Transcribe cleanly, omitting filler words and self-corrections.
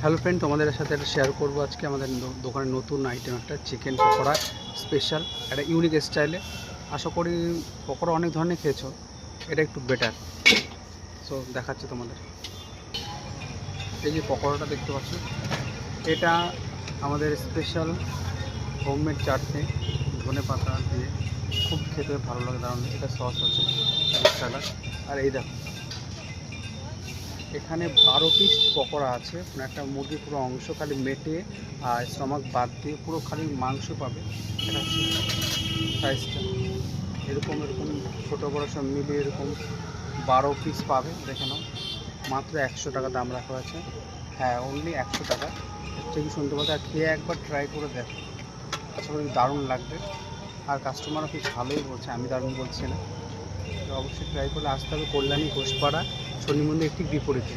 Hello friend, তোমাদের সাথে একটা শেয়ার করবো আজকে আমাদের দোকানের নতুন আইটেম, একটা চিকেন পকোড়া স্পেশাল, একটা ইউনিক স্টাইলে। আশা করি পকোড়া অনেক ধরনের খেয়েছো, এটা একটু বেটার। সো দেখাচ্ছি তোমাদের। এই যে পকোড়াটা দেখতে পাচ্ছ, এটা আমাদের স্পেশাল হোমমেড চাটনি, ধনে পাতা দিয়ে খুব খেতে ভালো লাগে, দারুণ। এটা সস আছে, স্যালাড। আর এই দেখো, এখানে 12 পিস পকোড়া আছে, মানে একটা মুরগির পুরো অংশ খালি মেটে আর স্টমাক বাদ দিয়ে পুরো খালি মাংস পাবে। এটা হচ্ছে সাইজটা, এরকম এরকম ছোটো বড়ো সব মিলিয়ে এরকম 12 পিস পাবে। দেখে নাও, মাত্র 100 টাকা দাম রাখা আছে। হ্যাঁ, অনলি 100 টাকা। ঠিকই শুনতে পাচ্ছি। আর খেয়ে একবার ট্রাই করে দেখো, আশা করি দারুণ লাগবে। আর কাস্টমারও খুব ভালোই বলছে, আমি দারুণ বলছি না। তো অবশ্যই ট্রাই করলে আসতে হবে কল্যাণী ঘোষপাড়া শনি মন্দির ঠিক বিপরীতে।